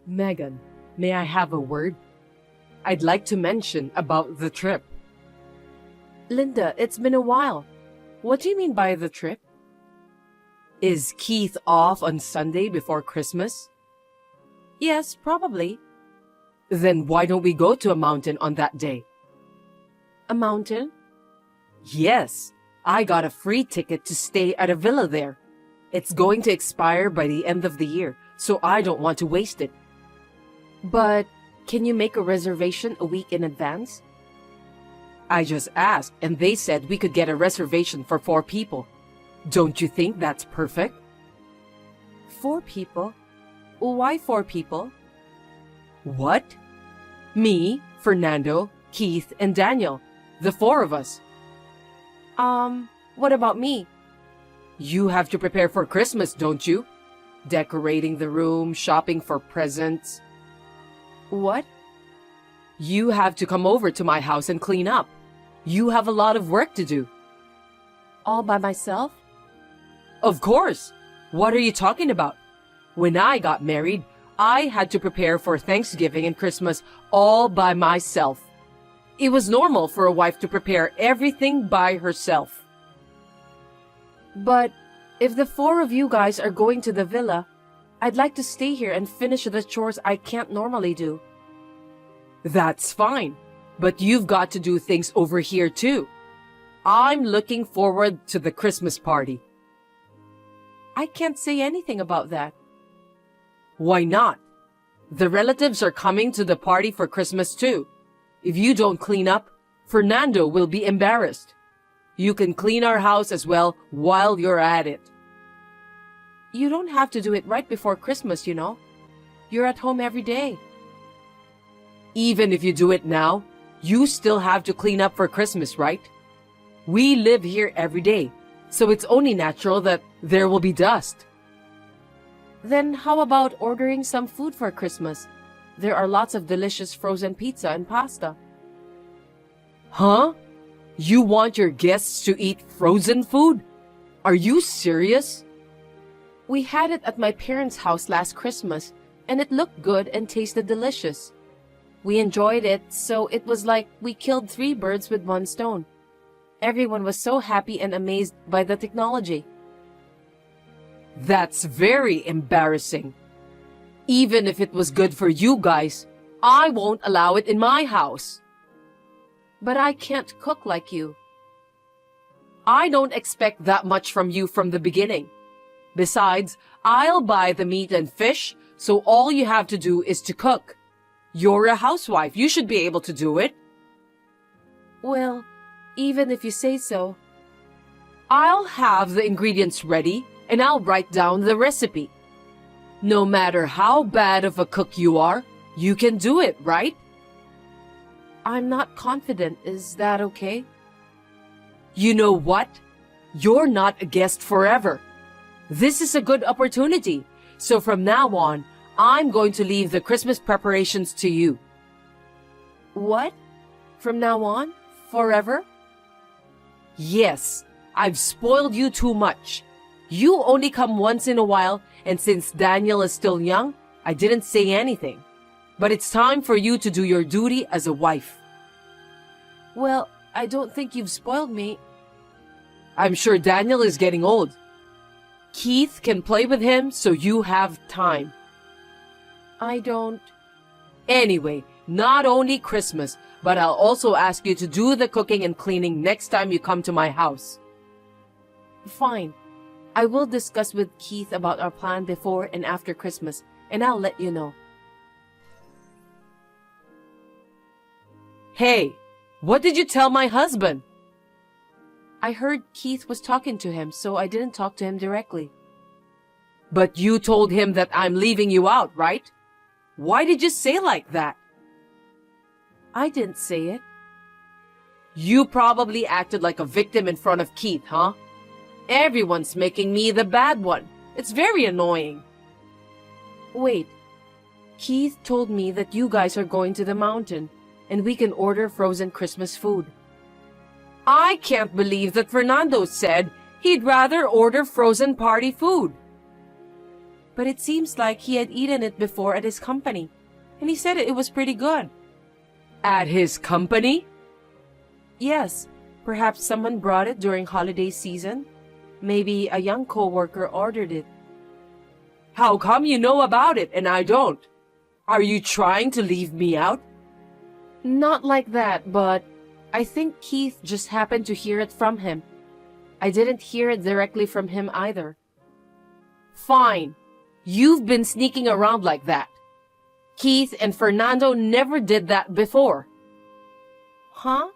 Megan, may I have a word? I'd like to mention about the trip. Linda, it's been a while. What do you mean by the trip? Is Keith off on Sunday before Christmas? Yes, probably. Then why don't we go to a mountain on that day? A mountain? Yes, I got a free ticket to stay at a villa there. It's going to expire by the end of the year, so I don't want to waste it. But can you make a reservation a week in advance? I just asked, and they said we could get a reservation for 4 people. Don't you think that's perfect? 4 people? Why 4 people? What? Me, Fernando, Keith, and Daniel. The 4 of us. What about me? You have to prepare for Christmas, don't you? Decorating the room, shopping for presents. What? You have to come over to my house and clean up. You have a lot of work to do. All by myself? Of course. What are you talking about? When I got married, I had to prepare for Thanksgiving and Christmas all by myself. It was normal for a wife to prepare everything by herself. But if the 4 of you guys are going to the villa, I'd like to stay here and finish the chores I can't normally do. That's fine, but you've got to do things over here too. I'm looking forward to the Christmas party. I can't say anything about that. Why not? The relatives are coming to the party for Christmas too. If you don't clean up, Fernando will be embarrassed. You can clean our house as well while you're at it. You don't have to do it right before Christmas, you know. You're at home every day. Even if you do it now, you still have to clean up for Christmas, right? We live here every day, so it's only natural that there will be dust. Then how about ordering some food for Christmas? There are lots of delicious frozen pizza and pasta. Huh? You want your guests to eat frozen food? Are you serious? We had it at my parents' house last Christmas, and it looked good and tasted delicious. We enjoyed it, so it was like we killed 3 birds with 1 stone. Everyone was so happy and amazed by the technology. That's very embarrassing. Even if it was good for you guys, I won't allow it in my house. But I can't cook like you. I don't expect that much from you from the beginning. Besides, I'll buy the meat and fish, so all you have to do is to cook. You're a housewife. You should be able to do it. Well, even if you say so. I'll have the ingredients ready, and I'll write down the recipe. No matter how bad of a cook you are, you can do it, right? I'm not confident. Is that okay? You know what? You're not a guest forever. This is a good opportunity. So from now on, I'm going to leave the Christmas preparations to you. What? From now on? Forever? Yes, I've spoiled you too much. You only come once in a while, and since Daniel is still young, I didn't say anything. But it's time for you to do your duty as a wife. Well, I don't think you've spoiled me. I'm sure Daniel is getting old. Keith can play with him, so you have time. I don't. Anyway, not only Christmas, but I'll also ask you to do the cooking and cleaning next time you come to my house. Fine. I will discuss with Keith about our plan before and after Christmas, and I'll let you know. Hey, what did you tell my husband? I heard Keith was talking to him, so I didn't talk to him directly. But you told him that I'm leaving you out, right? Why did you say like that? I didn't say it. You probably acted like a victim in front of Keith, huh? Everyone's making me the bad one. It's very annoying. Wait. Keith told me that you guys are going to the mountain, and we can order frozen Christmas food. I can't believe that Fernando said he'd rather order frozen party food. but it seems like he had eaten it before at his company, and he said it was pretty good. At his company? Yes, perhaps someone brought it during holiday season. Maybe a young co-worker ordered it. How come you know about it and I don't? Are you trying to leave me out? Not like that, but I think Keith just happened to hear it from him. I didn't hear it directly from him either. Fine. You've been sneaking around like that. Keith and Fernando never did that before. Huh?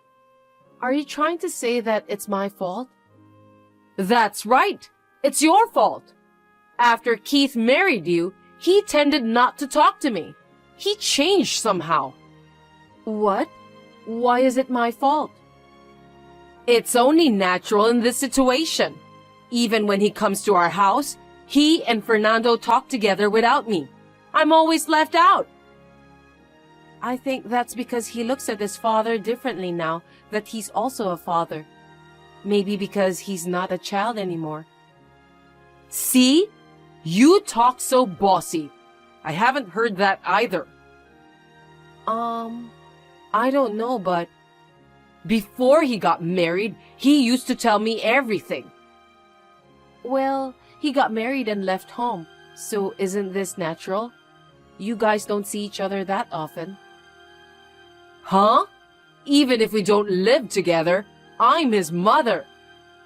Are you trying to say that it's my fault? That's right. It's your fault. After Keith married you, he tended not to talk to me. He changed somehow. What? Why is it my fault? It's only natural in this situation. Even when he comes to our house, he and Fernando talk together without me. I'm always left out. I think that's because he looks at his father differently now that he's also a father. Maybe because he's not a child anymore. See? You talk so bossy. I haven't heard that either. I don't know, but before he got married, he used to tell me everything. Well, he got married and left home, so isn't this natural? You guys don't see each other that often. Huh? Even if we don't live together, I'm his mother.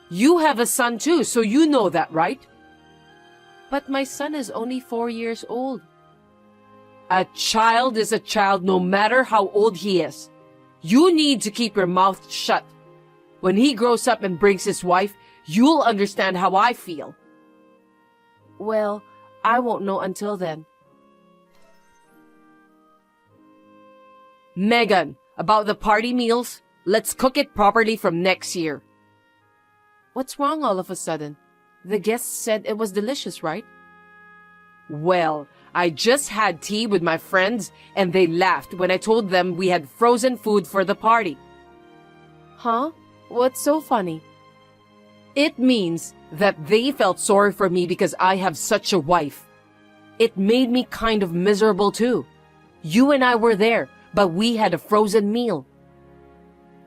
You have a son too, so you know that, right? But my son is only 4 years old. A child is a child no matter how old he is. You need to keep your mouth shut. When he grows up and brings his wife, you'll understand how I feel. Well, I won't know until then. Megan, about the party meals, let's cook it properly from next year. What's wrong all of a sudden? The guests said it was delicious, right? Well, I just had tea with my friends and they laughed when I told them we had frozen food for the party. Huh? What's so funny? It means that they felt sorry for me because I have such a wife. It made me kind of miserable too. You and I were there, but we had a frozen meal.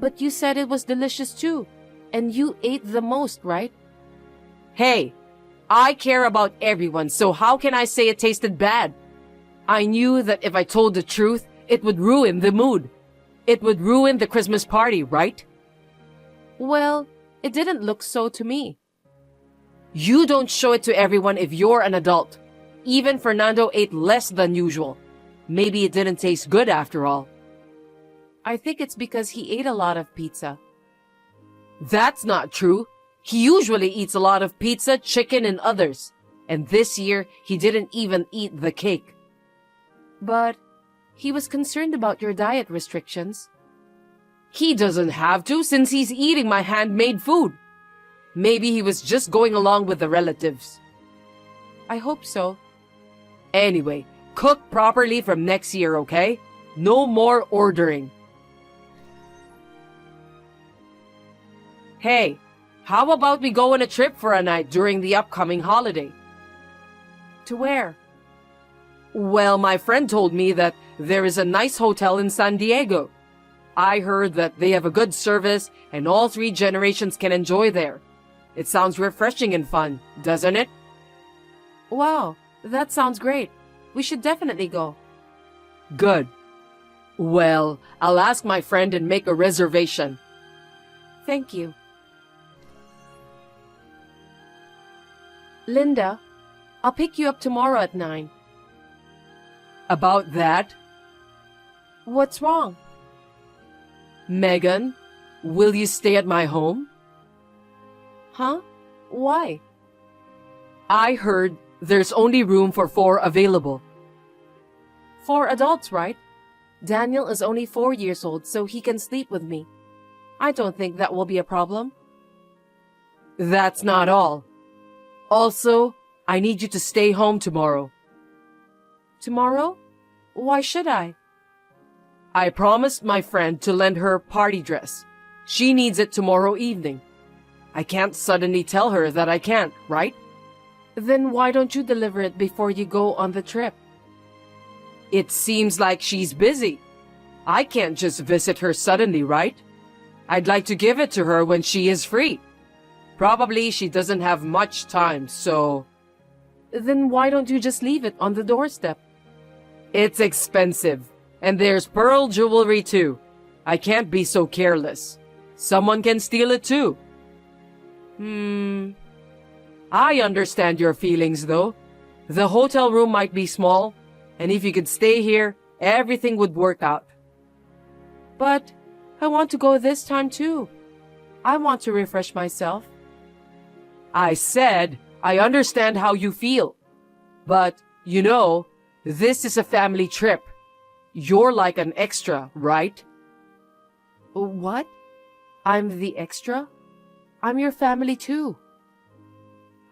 But you said it was delicious too, and you ate the most, right? Hey, I care about everyone, so how can I say it tasted bad? I knew that if I told the truth, it would ruin the mood. It would ruin the Christmas party, right? Well, it didn't look so to me. You don't show it to everyone if you're an adult. Even Fernando ate less than usual. Maybe it didn't taste good after all. I think it's because he ate a lot of pizza. That's not true. He usually eats a lot of pizza, chicken, and others. And this year, he didn't even eat the cake. But he was concerned about your diet restrictions. He doesn't have to since he's eating my handmade food. Maybe he was just going along with the relatives. I hope so. Anyway, cook properly from next year, okay? No more ordering. Hey, how about we go on a trip for a night during the upcoming holiday? To where? Well, my friend told me that there is a nice hotel in San Diego. I heard that they have a good service and all 3 generations can enjoy there. It sounds refreshing and fun, doesn't it? Wow, that sounds great. We should definitely go. Good. Well, I'll ask my friend and make a reservation. Thank you. Linda, I'll pick you up tomorrow at 9. About that? What's wrong? Megan, will you stay at my home? Huh? Why? I heard there's only room for 4 available. 4 adults, right? Daniel is only 4 years old, so he can sleep with me. I don't think that will be a problem. That's not all. Also, I need you to stay home tomorrow. Tomorrow? Why should I? I promised my friend to lend her party dress. She needs it tomorrow evening. I can't suddenly tell her that I can't, right? Then why don't you deliver it before you go on the trip? It seems like she's busy. I can't just visit her suddenly, right? I'd like to give it to her when she is free. Probably she doesn't have much time, so... Then why don't you just leave it on the doorstep? It's expensive, and there's pearl jewelry too. I can't be so careless. Someone can steal it too. I understand your feelings though. The hotel room might be small, and if you could stay here, everything would work out. But I want to go this time too. I want to refresh myself. I said, I understand how you feel. But, you know, this is a family trip. You're like an extra, right? What? I'm the extra? I'm your family too.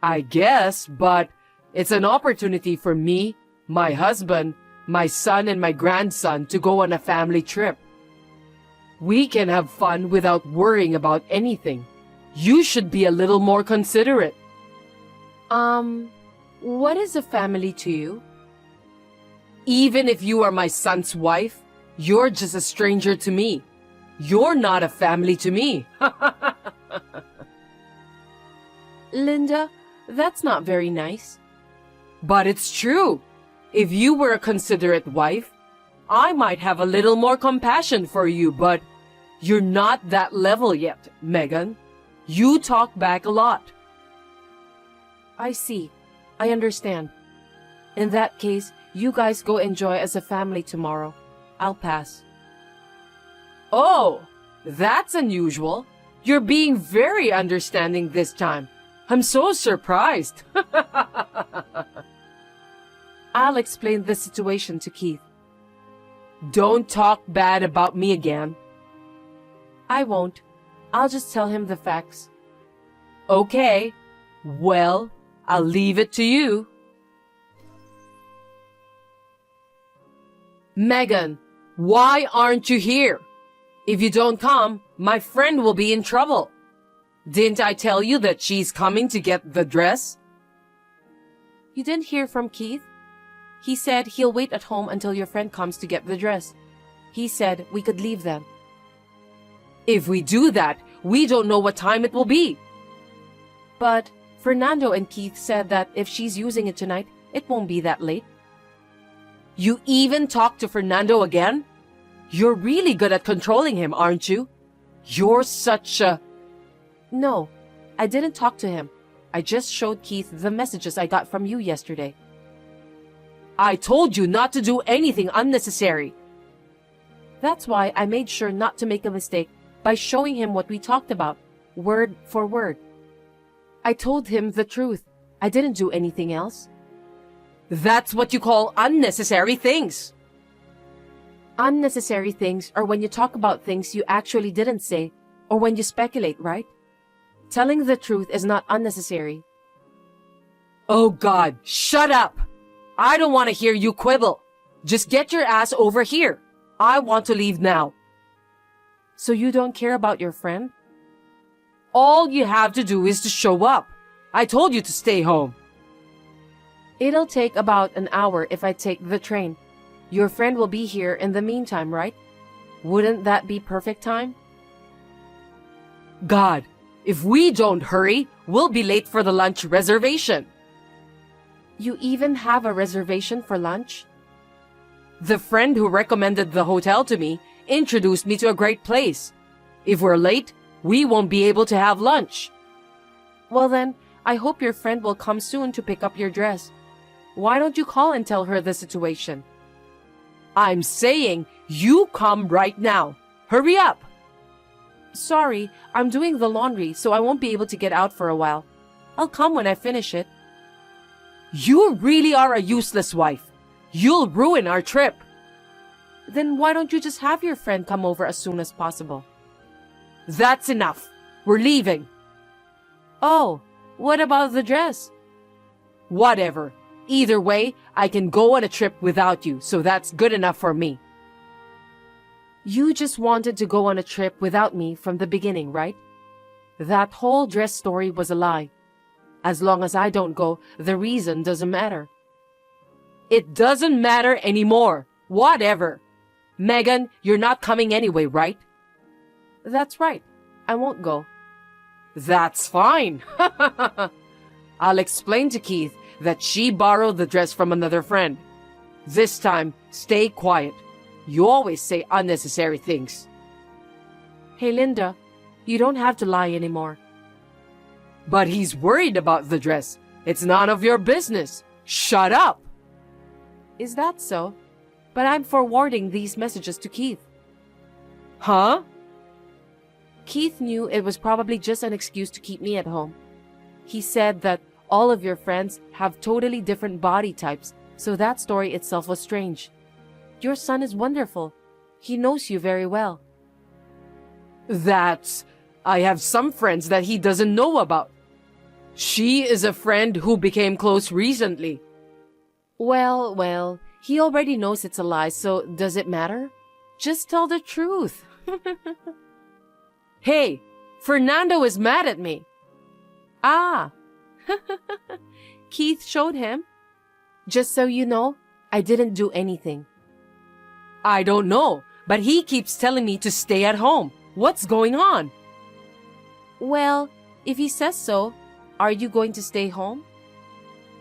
I guess, but it's an opportunity for me, my husband, my son, and my grandson to go on a family trip. We can have fun without worrying about anything. You should be a little more considerate. What is a family to you? Even if you are my son's wife, you're just a stranger to me. You're not a family to me. Linda, that's not very nice. But it's true. If you were a considerate wife, I might have a little more compassion for you, but you're not that level yet, Megan. You talk back a lot. I see. I understand. In that case, you guys go enjoy as a family tomorrow. I'll pass. Oh, that's unusual. You're being very understanding this time. I'm so surprised. I'll explain the situation to Keith. Don't talk bad about me again. I won't. I'll just tell him the facts. Okay. Well, I'll leave it to you. Megan, why aren't you here? If you don't come, my friend will be in trouble. Didn't I tell you that she's coming to get the dress? You didn't hear from Keith? He said he'll wait at home until your friend comes to get the dress. He said we could leave then. If we do that, we don't know what time it will be. But Fernando and Keith said that if she's using it tonight, it won't be that late. You even talked to Fernando again? You're really good at controlling him, aren't you? You're such a... No, I didn't talk to him. I just showed Keith the messages I got from you yesterday. I told you not to do anything unnecessary. That's why I made sure not to make a mistake by showing him what we talked about, word for word. I told him the truth. I didn't do anything else. That's what you call unnecessary things. Unnecessary things are when you talk about things you actually didn't say, or when you speculate, right? Telling the truth is not unnecessary. Oh God, shut up! I don't want to hear you quibble. Just get your ass over here. I want to leave now. So you don't care about your friend? All you have to do is to show up. I told you to stay home. It'll take about an hour if I take the train. Your friend will be here in the meantime, right? Wouldn't that be perfect time? God, if we don't hurry, we'll be late for the lunch reservation. You even have a reservation for lunch? The friend who recommended the hotel to me introduced me to a great place. If we're late, we won't be able to have lunch. Well then, I hope your friend will come soon to pick up your dress. Why don't you call and tell her the situation? I'm saying you come right now. Hurry up. Sorry, I'm doing the laundry, so I won't be able to get out for a while. I'll come when I finish it. You really are a useless wife. You'll ruin our trip. Then why don't you just have your friend come over as soon as possible? That's enough. We're leaving. Oh, what about the dress? Whatever. Either way, I can go on a trip without you, so that's good enough for me. You just wanted to go on a trip without me from the beginning, right? That whole dress story was a lie. As long as I don't go, the reason doesn't matter. It doesn't matter anymore. Whatever. Megan, you're not coming anyway, right? That's right. I won't go. That's fine. I'll explain to Keith that she borrowed the dress from another friend. This time, stay quiet. You always say unnecessary things. Hey, Linda, you don't have to lie anymore. But he's worried about the dress. It's none of your business. Shut up. Is that so? But I'm forwarding these messages to Keith. Huh? Keith knew it was probably just an excuse to keep me at home. He said that all of your friends have totally different body types, so that story itself was strange. Your son is wonderful. He knows you very well. I have some friends that he doesn't know about. She is a friend who became close recently. Well, he already knows it's a lie, so does it matter? Just tell the truth. Hey, Fernando is mad at me. Ah. Keith showed him. Just so you know, I didn't do anything. I don't know, but he keeps telling me to stay at home. What's going on? Well, if he says so, are you going to stay home?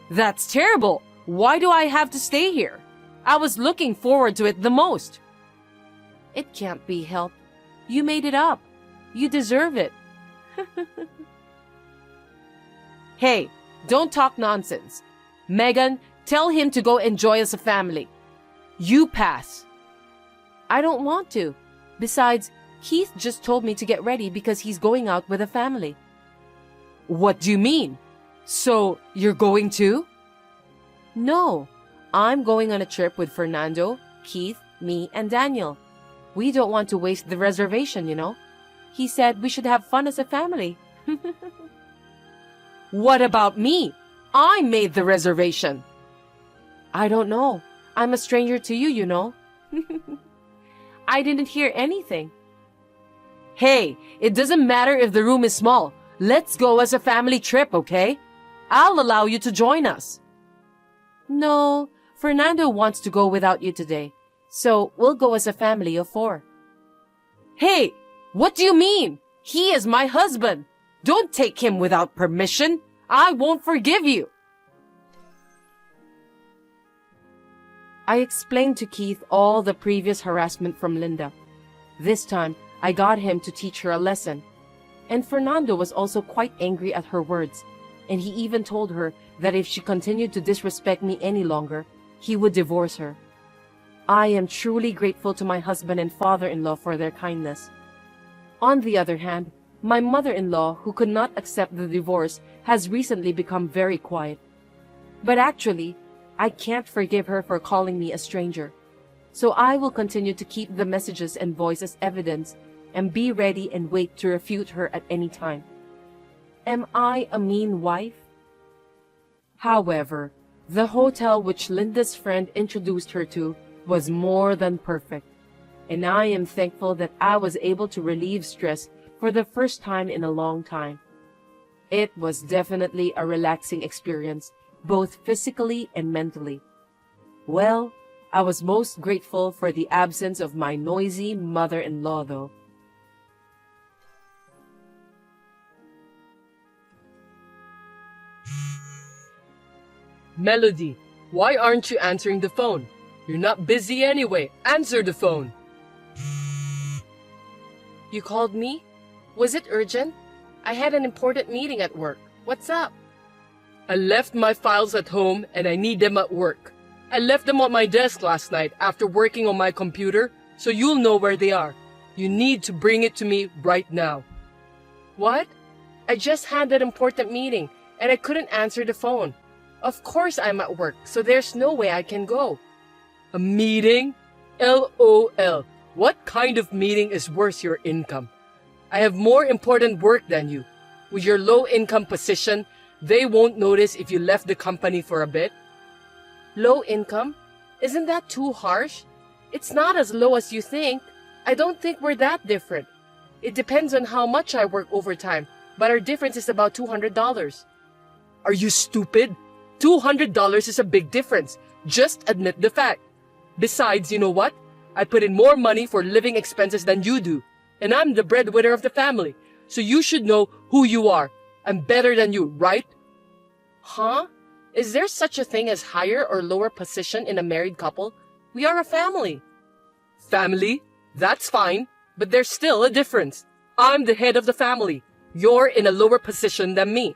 That's terrible. Why do I have to stay here? I was looking forward to it the most. It can't be helped. You made it up. You deserve it. Hey, don't talk nonsense. Megan, tell him to go enjoy as a family. You pass. I don't want to. Besides, Keith just told me to get ready because he's going out with a family. What do you mean? So, you're going too? No, I'm going on a trip with Fernando, Keith, me, and Daniel. We don't want to waste the reservation, you know. He said we should have fun as a family. What about me? I made the reservation. I don't know. I'm a stranger to you, you know. I didn't hear anything. Hey, it doesn't matter if the room is small. Let's go as a family trip, okay? I'll allow you to join us. No, Fernando wants to go without you today. So we'll go as a family of 4. Hey, what do you mean? He is my husband. Don't take him without permission. I won't forgive you. I explained to Keith all the previous harassment from Linda. This time, I got him to teach her a lesson. And Fernando was also quite angry at her words, and he even told her that if she continued to disrespect me any longer, he would divorce her. I am truly grateful to my husband and father-in-law for their kindness. On the other hand, my mother-in-law, who could not accept the divorce, has recently become very quiet. But actually, I can't forgive her for calling me a stranger. So I will continue to keep the messages and voice as evidence and be ready and wait to refute her at any time. Am I a mean wife? However, the hotel which Linda's friend introduced her to was more than perfect, and I am thankful that I was able to relieve stress for the first time in a long time. It was definitely a relaxing experience, both physically and mentally. Well, I was most grateful for the absence of my noisy mother-in-law, though. Melody, why aren't you answering the phone? You're not busy anyway. Answer the phone. You called me? Was it urgent? I had an important meeting at work. What's up? I left my files at home and I need them at work. I left them on my desk last night after working on my computer, so you'll know where they are. You need to bring it to me right now. What? I just had that important meeting and I couldn't answer the phone. Of course I'm at work, so there's no way I can go. A meeting? LOL. What kind of meeting is worth your income? I have more important work than you. With your low income position, they won't notice if you left the company for a bit. Low income? Isn't that too harsh? It's not as low as you think. I don't think we're that different. It depends on how much I work overtime, but our difference is about $200. Are you stupid? $200 is a big difference. Just admit the fact. Besides, you know what? I put in more money for living expenses than you do. And I'm the breadwinner of the family. So you should know who you are. I'm better than you, right? Huh? Is there such a thing as higher or lower position in a married couple? We are a family. Family? That's fine. But there's still a difference. I'm the head of the family. You're in a lower position than me.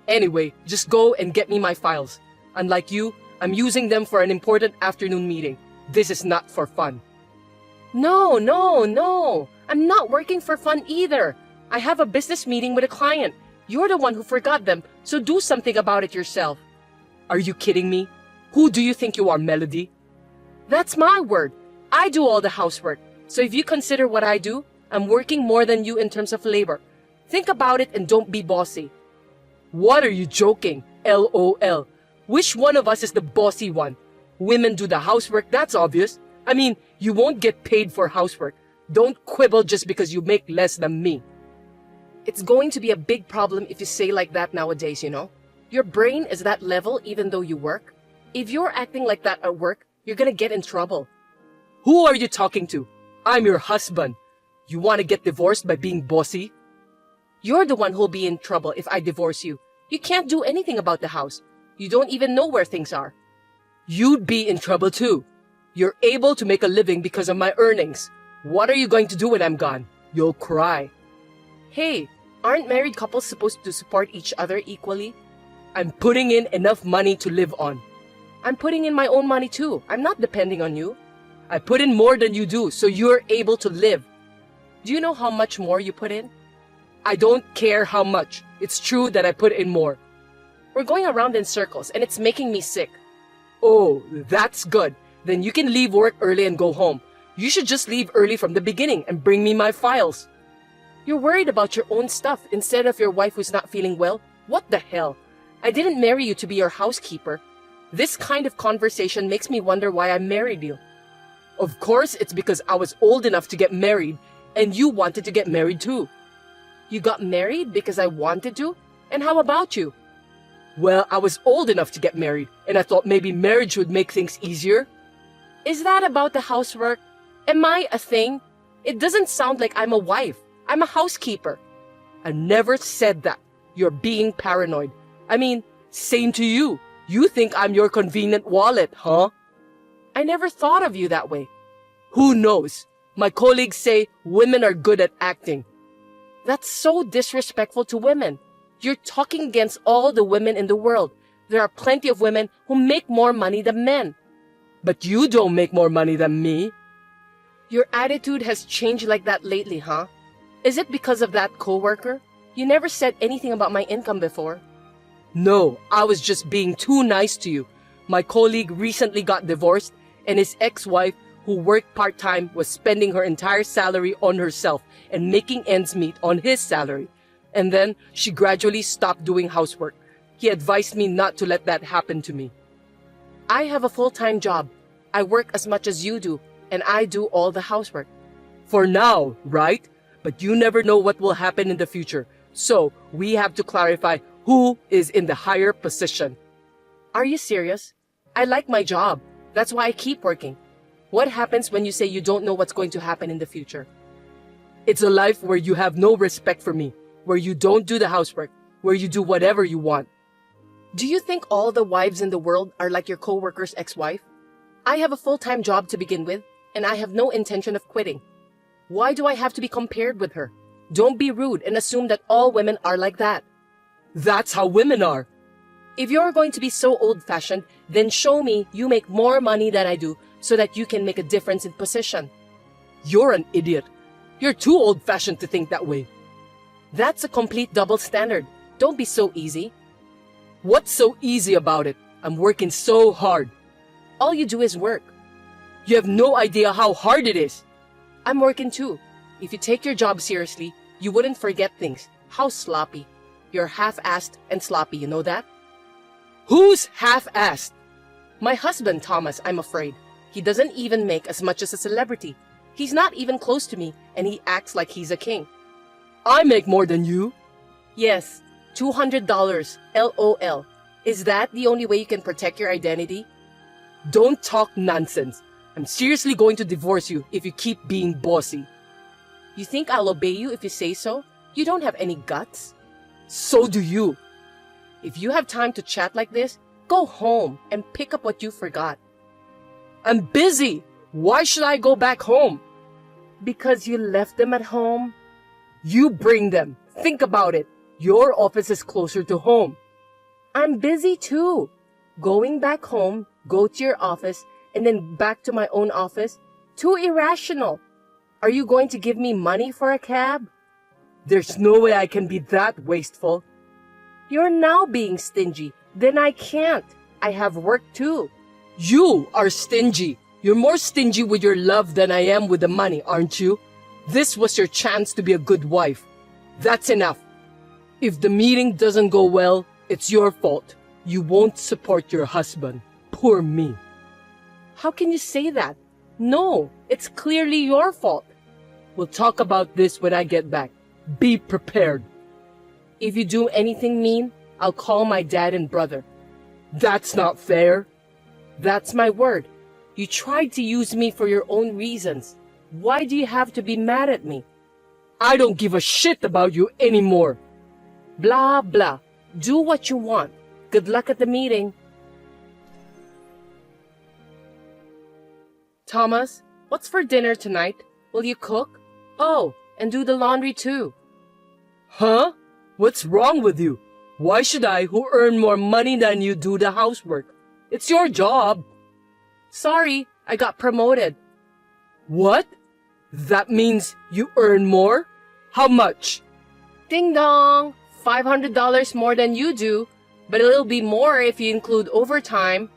Anyway, just go and get me my files. Unlike you, I'm using them for an important afternoon meeting. This is not for fun. No, no, no. I'm not working for fun either. I have a business meeting with a client. You're the one who forgot them, so do something about it yourself. Are you kidding me? Who do you think you are, Melody? That's my word. I do all the housework. So if you consider what I do, I'm working more than you in terms of labor. Think about it and don't be bossy. What are you joking? LOL. Which one of us is the bossy one? Women do the housework, that's obvious. I mean, you won't get paid for housework. Don't quibble just because you make less than me. It's going to be a big problem if you say like that nowadays, you know? Your brain is that level even though you work. If you're acting like that at work, you're gonna get in trouble. Who are you talking to? I'm your husband. You want to get divorced by being bossy? You're the one who'll be in trouble if I divorce you. You can't do anything about the house. You don't even know where things are. You'd be in trouble too. You're able to make a living because of my earnings. What are you going to do when I'm gone? You'll cry. Hey, aren't married couples supposed to support each other equally? I'm putting in enough money to live on. I'm putting in my own money too. I'm not depending on you. I put in more than you do, so you're able to live. Do you know how much more you put in? I don't care how much. It's true that I put in more. We're going around in circles and it's making me sick. Oh, that's good. Then you can leave work early and go home. You should just leave early from the beginning and bring me my files. You're worried about your own stuff instead of your wife who's not feeling well? What the hell? I didn't marry you to be your housekeeper. This kind of conversation makes me wonder why I married you. Of course, it's because I was old enough to get married, and you wanted to get married too. You got married because I wanted to? And how about you? Well, I was old enough to get married, and I thought maybe marriage would make things easier. Is that about the housework? Am I a thing? It doesn't sound like I'm a wife. I'm a housekeeper. I never said that. You're being paranoid. I mean, same to you. You think I'm your convenient wallet, huh? I never thought of you that way. Who knows? My colleagues say women are good at acting. That's so disrespectful to women. You're talking against all the women in the world. There are plenty of women who make more money than men. But you don't make more money than me. Your attitude has changed like that lately, huh? Is it because of that coworker? You never said anything about my income before. No, I was just being too nice to you. My colleague recently got divorced, and his ex-wife, who worked part-time, was spending her entire salary on herself and making ends meet on his salary. And then she gradually stopped doing housework. He advised me not to let that happen to me. I have a full-time job. I work as much as you do, and I do all the housework. For now, right? But you never know what will happen in the future. So we have to clarify who is in the higher position. Are you serious? I like my job. That's why I keep working. What happens when you say you don't know what's going to happen in the future? It's a life where you have no respect for me, where you don't do the housework, where you do whatever you want. Do you think all the wives in the world are like your coworker's ex-wife? I have a full-time job to begin with, and I have no intention of quitting. Why do I have to be compared with her? Don't be rude and assume that all women are like that. That's how women are. If you're going to be so old-fashioned, then show me you make more money than I do so that you can make a difference in position. You're an idiot. You're too old-fashioned to think that way. That's a complete double standard. Don't be so easy. What's so easy about it? I'm working so hard. All you do is work. You have no idea how hard it is. I'm working too. If you take your job seriously, you wouldn't forget things. How sloppy. You're half-assed and sloppy, you know that? Who's half-assed? My husband, Thomas, I'm afraid. He doesn't even make as much as a celebrity. He's not even close to me, and he acts like he's a king. I make more than you. Yes, $200, LOL. Is that the only way you can protect your identity? Don't talk nonsense. I'm seriously going to divorce you if you keep being bossy. You think I'll obey you if you say so? You don't have any guts. So do you. If you have time to chat like this, go home and pick up what you forgot. I'm busy. Why should I go back home? Because you left them at home? You bring them. Think about it. Your office is closer to home. I'm busy too. Going back home, go to your office, and then back to my own office? Too irrational. Are you going to give me money for a cab? There's no way I can be that wasteful. You're now being stingy. Then I can't. I have work too. You are stingy. You're more stingy with your love than I am with the money, aren't you? This was your chance to be a good wife. That's enough. If the meeting doesn't go well, it's your fault. You won't support your husband. Poor me. How can you say that? No, it's clearly your fault. We'll talk about this when I get back. Be prepared. If you do anything mean, I'll call my dad and brother. That's not fair. That's my word. You tried to use me for your own reasons. Why do you have to be mad at me? I don't give a shit about you anymore. Blah, blah. Do what you want. Good luck at the meeting. Thomas, what's for dinner tonight? Will you cook? Oh, and do the laundry too. Huh? What's wrong with you? Why should I, who earn more money than you, do the housework? It's your job. Sorry, I got promoted. What? That means you earn more? How much? Ding dong! $500 more than you do, but it'll be more if you include overtime.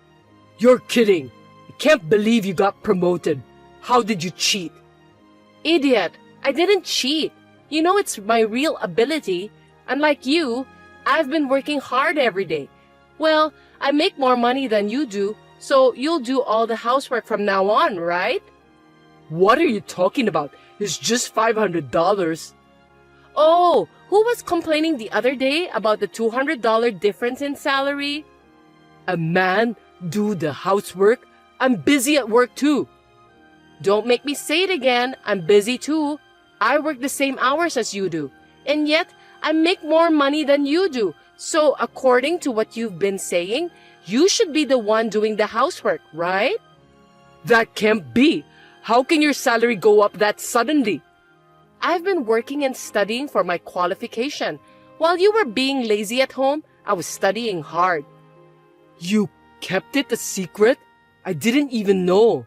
You're kidding. I can't believe you got promoted. How did you cheat? Idiot! I didn't cheat. You know it's my real ability. Unlike you, I've been working hard every day. Well, I make more money than you do, so you'll do all the housework from now on, right? What are you talking about? It's just $500. Oh, who was complaining the other day about the $200 difference in salary? A man do the housework? I'm busy at work too. Don't make me say it again. I'm busy too. I work the same hours as you do. And yet, I make more money than you do. So, according to what you've been saying, you should be the one doing the housework, right? That can't be. How can your salary go up that suddenly? I've been working and studying for my qualification. While you were being lazy at home, I was studying hard. You kept it a secret? I didn't even know.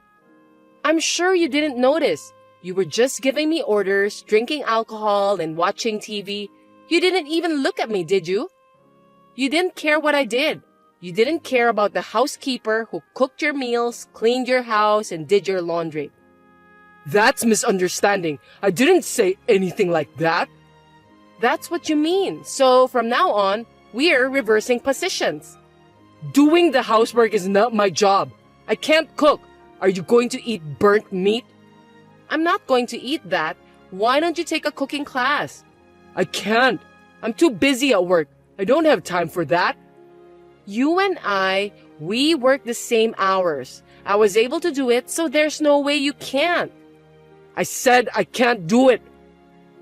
I'm sure you didn't notice. You were just giving me orders, drinking alcohol, and watching TV. You didn't even look at me, did you? You didn't care what I did. You didn't care about the housekeeper who cooked your meals, cleaned your house, and did your laundry. That's misunderstanding. I didn't say anything like that. That's what you mean. So from now on, we're reversing positions. Doing the housework is not my job. I can't cook. Are you going to eat burnt meat? I'm not going to eat that. Why don't you take a cooking class? I can't. I'm too busy at work. I don't have time for that. You and we work the same hours. I was able to do it, so there's no way you can't. I said I can't do it.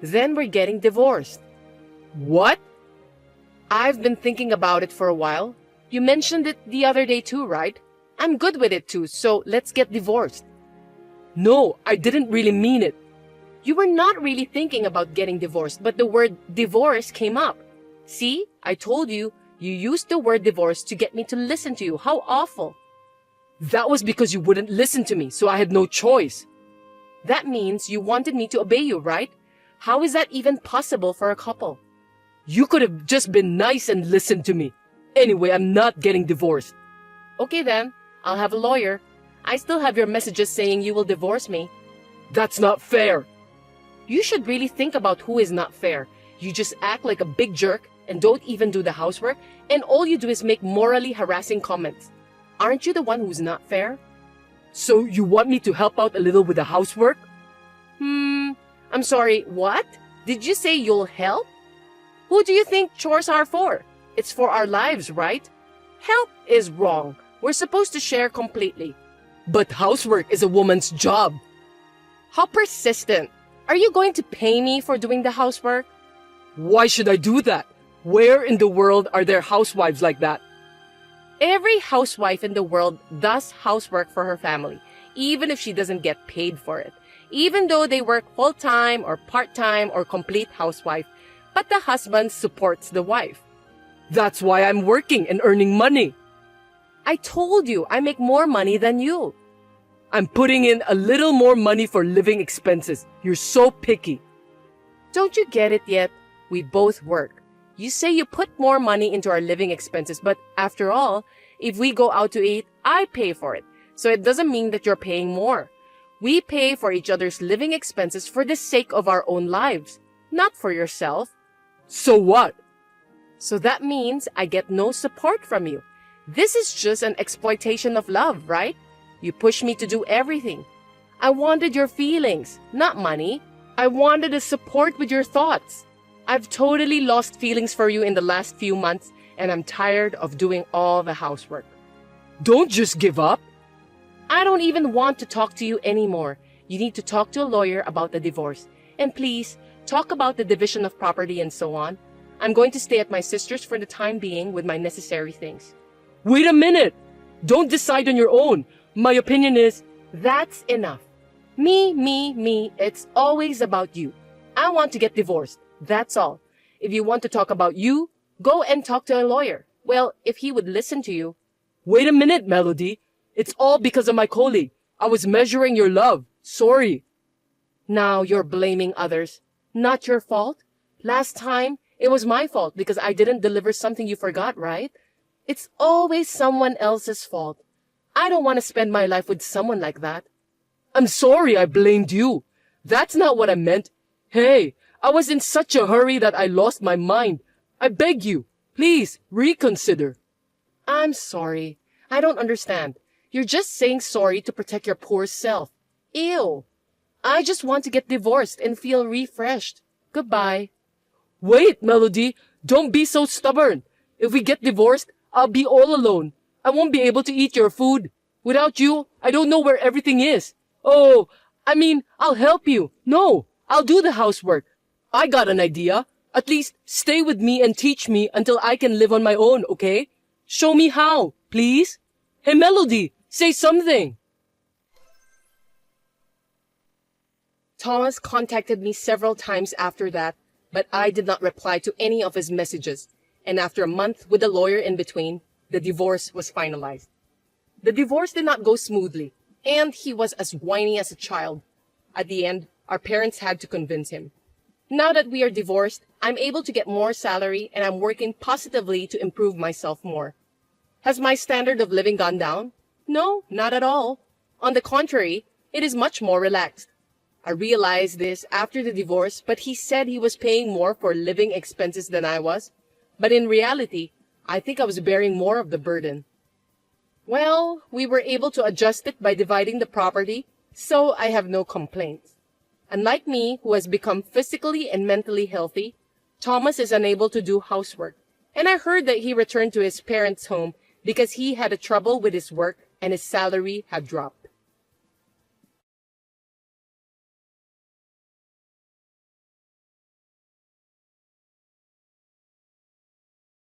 Then we're getting divorced. What? I've been thinking about it for a while. You mentioned it the other day too, right? I'm good with it too, so let's get divorced. No, I didn't really mean it. You were not really thinking about getting divorced, but the word divorce came up. See, I told you, you used the word divorce to get me to listen to you. How awful. That was because you wouldn't listen to me, so I had no choice. That means you wanted me to obey you, right? How is that even possible for a couple? You could have just been nice and listened to me. Anyway, I'm not getting divorced. Okay then, I'll have a lawyer. I still have your messages saying you will divorce me. That's not fair. You should really think about who is not fair. You just act like a big jerk and don't even do the housework, and all you do is make morally harassing comments. Aren't you the one who's not fair? So you want me to help out a little with the housework? I'm sorry, what? Did you say you'll help? Who do you think chores are for? It's for our lives, right? Help is wrong. We're supposed to share completely. But housework is a woman's job. How persistent. Are you going to pay me for doing the housework? Why should I do that? Where in the world are there housewives like that? Every housewife in the world does housework for her family, even if she doesn't get paid for it. Even though they work full-time or part-time or complete housewife, but the husband supports the wife. That's why I'm working and earning money. I told you, I make more money than you. I'm putting in a little more money for living expenses. You're so picky. Don't you get it yet? We both work. You say you put more money into our living expenses, but after all, if we go out to eat, I pay for it. So it doesn't mean that you're paying more. We pay for each other's living expenses for the sake of our own lives, not for yourself. So what? So that means I get no support from you. This is just an exploitation of love, right? You push me to do everything. I wanted your feelings, not money. I wanted a support with your thoughts. I've totally lost feelings for you in the last few months, and I'm tired of doing all the housework. Don't just give up. I don't even want to talk to you anymore. You need to talk to a lawyer about the divorce. And please, talk about the division of property and so on. I'm going to stay at my sister's for the time being with my necessary things. Wait a minute. Don't decide on your own. My opinion is... That's enough. Me. It's always about you. I want to get divorced. That's all. If you want to talk about you, go and talk to a lawyer. Well, if he would listen to you. Wait a minute, Melody. It's all because of my colleague. I was measuring your love. Sorry. Now you're blaming others. Not your fault. Last time, it was my fault because I didn't deliver something you forgot, right? It's always someone else's fault. I don't want to spend my life with someone like that. I'm sorry I blamed you. That's not what I meant. Hey, I was in such a hurry that I lost my mind. I beg you, please reconsider. I'm sorry. I don't understand. You're just saying sorry to protect your poor self. Ew. I just want to get divorced and feel refreshed. Goodbye. Wait, Melody. Don't be so stubborn. If we get divorced, I'll be all alone. I won't be able to eat your food. Without you, I don't know where everything is. Oh, I'll help you. No, I'll do the housework. I got an idea. At least stay with me and teach me until I can live on my own, okay? Show me how, please. Hey, Melody, say something. Thomas contacted me several times after that, but I did not reply to any of his messages. And after a month with a lawyer in between, the divorce was finalized. The divorce did not go smoothly, and he was as whiny as a child. At the end, our parents had to convince him. Now that we are divorced, I'm able to get more salary and I'm working positively to improve myself more. Has my standard of living gone down? No, not at all. On the contrary, it is much more relaxed. I realized this after the divorce, but he said he was paying more for living expenses than I was. But in reality, I think I was bearing more of the burden. Well, we were able to adjust it by dividing the property, so I have no complaints. Unlike me, who has become physically and mentally healthy, Thomas is unable to do housework. And I heard that he returned to his parents' home because he had a trouble with his work and his salary had dropped.